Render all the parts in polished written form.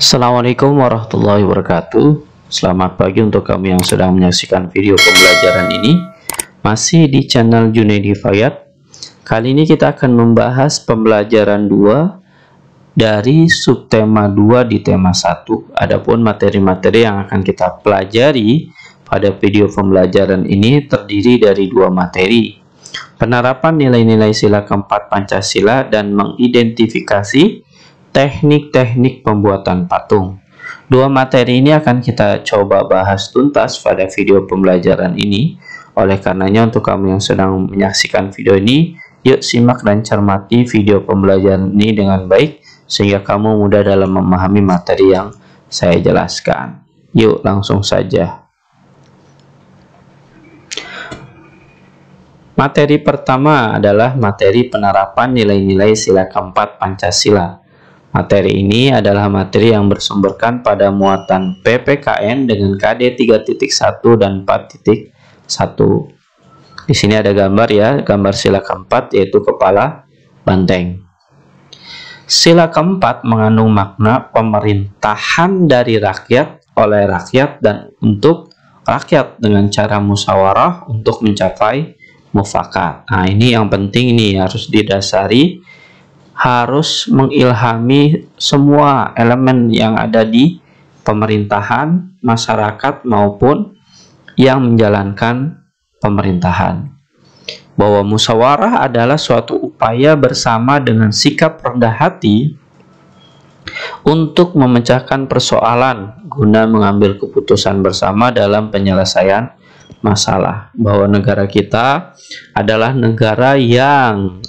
Assalamualaikum warahmatullahi wabarakatuh. Selamat pagi untuk kamu yang sedang menyaksikan video pembelajaran ini. Masih di channel Junaidi Hidayat. Kali ini kita akan membahas pembelajaran 2 dari subtema 2 di tema 1. Adapun materi-materi yang akan kita pelajari pada video pembelajaran ini terdiri dari 2 materi. Penerapan nilai-nilai sila keempat Pancasila dan mengidentifikasi teknik-teknik pembuatan patung. 2 materi ini akan kita coba bahas tuntas pada video pembelajaran ini. Oleh karenanya, untuk kamu yang sedang menyaksikan video ini, yuk simak dan cermati video pembelajaran ini dengan baik sehingga kamu mudah dalam memahami materi yang saya jelaskan. Yuk langsung saja. Materi pertama adalah materi penerapan nilai-nilai sila keempat Pancasila. Materi ini adalah materi yang bersumberkan pada muatan PPKN dengan KD 3.1 dan 4.1. Di sini ada gambar ya, gambar sila keempat yaitu kepala banteng. Sila keempat mengandung makna pemerintahan dari rakyat, oleh rakyat, dan untuk rakyat dengan cara musyawarah untuk mencapai mufakat. Nah, ini yang penting, ini harus didasari, harus mengilhami semua elemen yang ada di pemerintahan, masyarakat, maupun yang menjalankan pemerintahan. Bahwa musyawarah adalah suatu upaya bersama dengan sikap rendah hati untuk memecahkan persoalan guna mengambil keputusan bersama dalam penyelesaian masalah. Bahwa negara kita adalah negara yang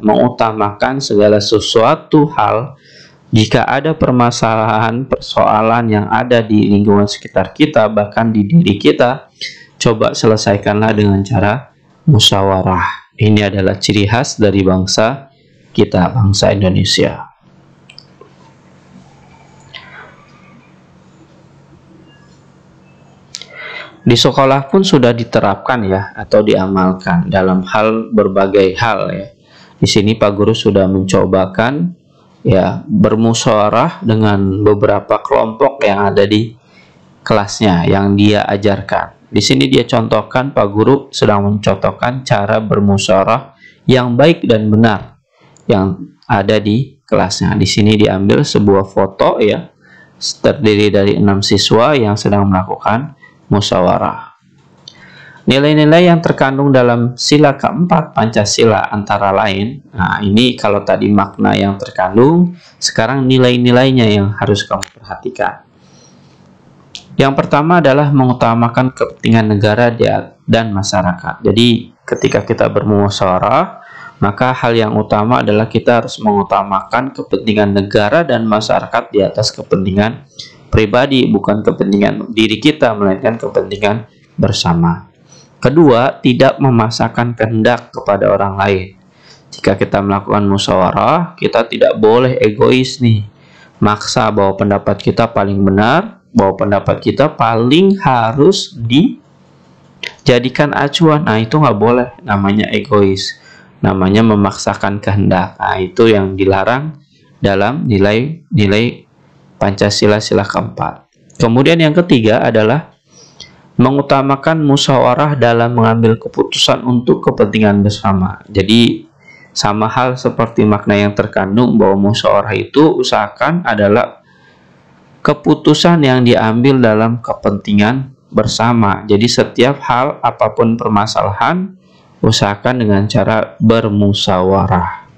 mengutamakan segala sesuatu hal. Jika ada permasalahan, persoalan yang ada di lingkungan sekitar kita, bahkan di diri kita, coba selesaikanlah dengan cara musyawarah. Ini adalah ciri khas dari bangsa kita, bangsa Indonesia. Di sekolah pun sudah diterapkan ya, atau diamalkan dalam hal berbagai hal ya. Di sini Pak Guru sudah mencobakan ya bermusyawarah dengan beberapa kelompok yang ada di kelasnya yang dia ajarkan. Di sini dia contohkan, Pak Guru sedang mencontohkan cara bermusyawarah yang baik dan benar yang ada di kelasnya. Di sini diambil sebuah foto ya, terdiri dari 6 siswa yang sedang melakukan musyawarah. Nilai-nilai yang terkandung dalam sila keempat Pancasila antara lain, nah ini kalau tadi makna yang terkandung, sekarang nilai-nilainya yang harus kamu perhatikan. Yang pertama adalah mengutamakan kepentingan negara dan masyarakat. Jadi ketika kita bermusyawarah, maka hal yang utama adalah kita harus mengutamakan kepentingan negara dan masyarakat di atas kepentingan pribadi, bukan kepentingan diri kita, melainkan kepentingan bersama. Kedua, tidak memaksakan kehendak kepada orang lain. Jika kita melakukan musyawarah, kita tidak boleh egois nih, maksa bahwa pendapat kita paling benar, bahwa pendapat kita paling harus dijadikan acuan. Nah, itu nggak boleh, namanya egois, namanya memaksakan kehendak. Nah, itu yang dilarang dalam nilai-nilai Pancasila sila keempat. Kemudian yang ketiga adalah mengutamakan musyawarah dalam mengambil keputusan untuk kepentingan bersama. Jadi sama hal seperti makna yang terkandung bahwa musyawarah itu usahakan adalah keputusan yang diambil dalam kepentingan bersama. Jadi setiap hal apapun permasalahan usahakan dengan cara bermusyawarah.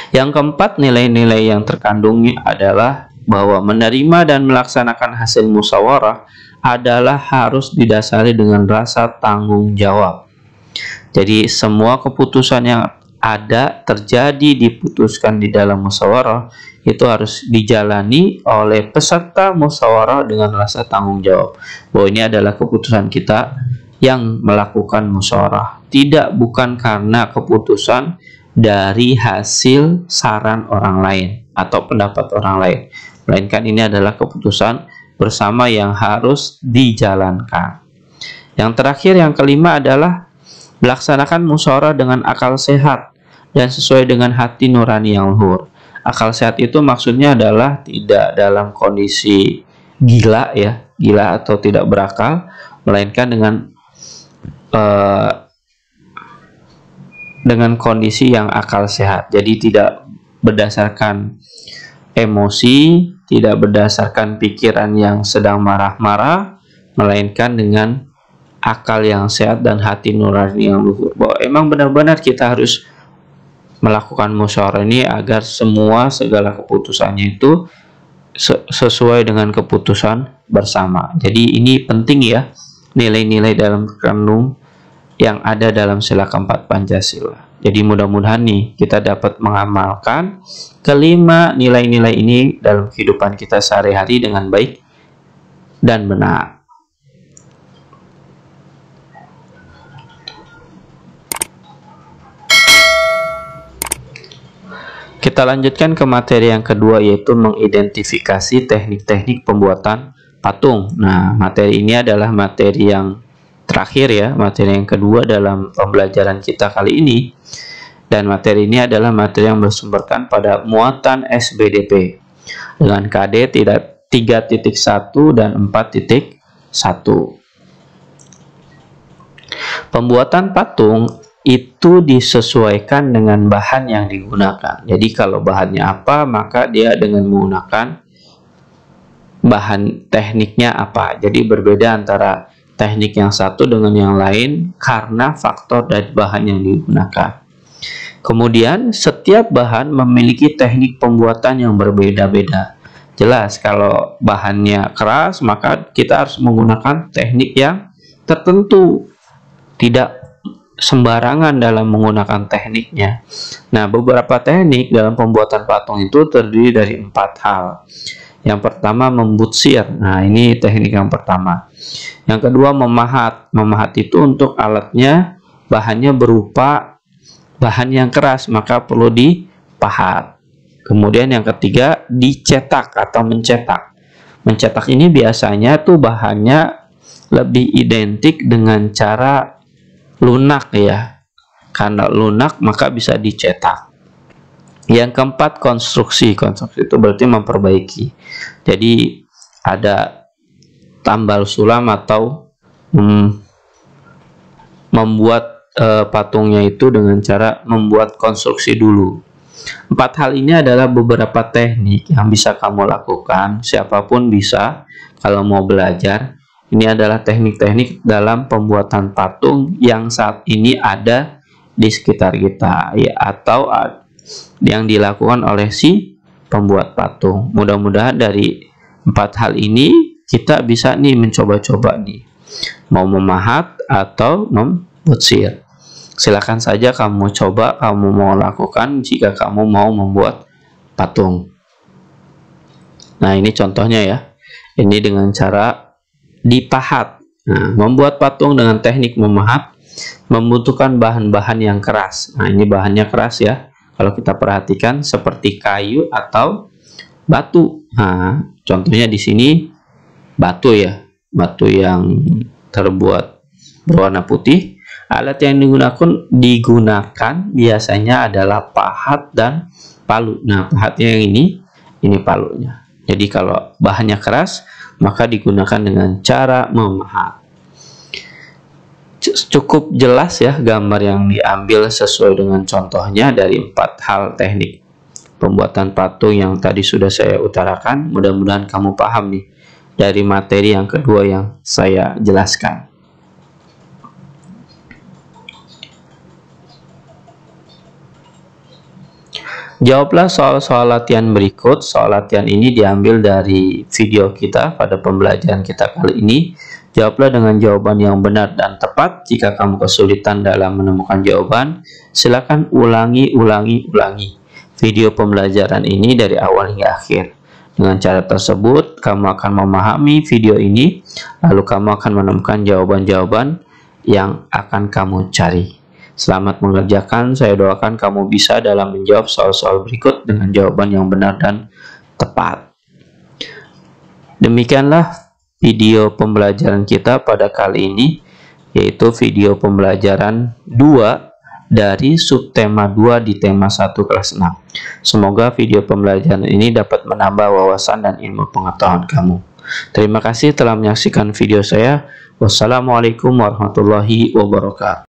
Yang keempat, nilai-nilai yang terkandungnya adalah bahwa menerima dan melaksanakan hasil musyawarah adalah harus didasari dengan rasa tanggung jawab. Jadi semua keputusan yang ada terjadi diputuskan di dalam musyawarah itu harus dijalani oleh peserta musyawarah dengan rasa tanggung jawab. Bahwa ini adalah keputusan kita yang melakukan musyawarah, bukan karena keputusan dari hasil saran orang lain atau pendapat orang lain, melainkan ini adalah keputusan bersama yang harus dijalankan. Yang terakhir, yang kelima adalah melaksanakan musyawarah dengan akal sehat dan sesuai dengan hati nurani yang luhur. Akal sehat itu maksudnya adalah tidak dalam kondisi gila ya, gila atau tidak berakal, melainkan dengan kondisi yang akal sehat. Jadi tidak berdasarkan emosi, tidak berdasarkan pikiran yang sedang marah-marah, melainkan dengan akal yang sehat dan hati nurani yang luhur. Bahwa emang benar-benar kita harus melakukan musyawarah ini agar segala keputusannya itu sesuai dengan keputusan bersama. Jadi ini penting ya, nilai-nilai dalam kandung yang ada dalam sila keempat Pancasila. Jadi mudah-mudahan nih kita dapat mengamalkan kelima nilai-nilai ini dalam kehidupan kita sehari-hari dengan baik dan benar. Kita lanjutkan ke materi yang kedua, yaitu mengidentifikasi teknik-teknik pembuatan patung. Nah, materi ini adalah materi yang terakhir ya, materi yang kedua dalam pembelajaran kita kali ini. Dan materi ini adalah materi yang bersumberkan pada muatan SBDP dengan KD 3.1 dan 4.1. Pembuatan patung itu disesuaikan dengan bahan yang digunakan. Jadi kalau bahannya apa, maka dia dengan menggunakan bahan tekniknya apa. Jadi berbeda antara teknik yang satu dengan yang lain karena faktor dari bahan yang digunakan. Kemudian setiap bahan memiliki teknik pembuatan yang berbeda-beda. Jelas kalau bahannya keras, maka kita harus menggunakan teknik yang tertentu, tidak sembarangan dalam menggunakan tekniknya. Nah, beberapa teknik dalam pembuatan patung itu terdiri dari 4 hal. Yang pertama membutsir. Nah, ini teknik yang pertama. Yang kedua memahat. Memahat itu untuk alatnya bahannya berupa bahan yang keras, maka perlu dipahat. Kemudian yang ketiga dicetak atau mencetak. Mencetak ini biasanya tuh bahannya lebih identik dengan cara lunak ya, karena lunak maka bisa dicetak. Yang keempat konstruksi. Konstruksi itu berarti memperbaiki. Jadi ada tambal sulam atau membuat patungnya itu dengan cara membuat konstruksi dulu. 4 hal ini adalah beberapa teknik yang bisa kamu lakukan, siapapun bisa kalau mau belajar. Ini adalah teknik-teknik dalam pembuatan patung yang saat ini ada di sekitar kita ya, atau yang dilakukan oleh si pembuat patung. Mudah-mudahan dari 4 hal ini kita bisa nih mencoba-coba nih, mau memahat atau membutsir. Silakan saja kamu coba, kamu mau lakukan jika kamu mau membuat patung. Nah, ini contohnya ya. Ini dengan cara dipahat. Nah, membuat patung dengan teknik memahat membutuhkan bahan-bahan yang keras. Nah, ini bahannya keras ya. Kalau kita perhatikan seperti kayu atau batu. Nah, contohnya di sini batu ya. Batu yang terbuat berwarna putih. Alat yang digunakan biasanya adalah pahat dan palu. Nah, pahatnya yang ini palunya. Jadi kalau bahannya keras, maka digunakan dengan cara memahat. Cukup jelas ya gambar yang diambil sesuai dengan contohnya dari 4 hal teknik pembuatan patung yang tadi sudah saya utarakan. Mudah-mudahan kamu paham nih dari materi yang kedua yang saya jelaskan. Jawablah soal-soal latihan berikut. Soal latihan ini diambil dari video kita pada pembelajaran kita kali ini. Jawablah dengan jawaban yang benar dan tepat. Jika kamu kesulitan dalam menemukan jawaban, silakan ulangi video pembelajaran ini dari awal hingga akhir. Dengan cara tersebut, kamu akan memahami video ini, lalu kamu akan menemukan jawaban-jawaban yang akan kamu cari. Selamat mengerjakan, saya doakan kamu bisa dalam menjawab soal-soal berikut dengan jawaban yang benar dan tepat. Demikianlah video pembelajaran kita pada kali ini, yaitu video pembelajaran 2 dari subtema 2 di tema 1 kelas 6. Semoga video pembelajaran ini dapat menambah wawasan dan ilmu pengetahuan kamu. Terima kasih telah menyaksikan video saya. Wassalamualaikum warahmatullahi wabarakatuh.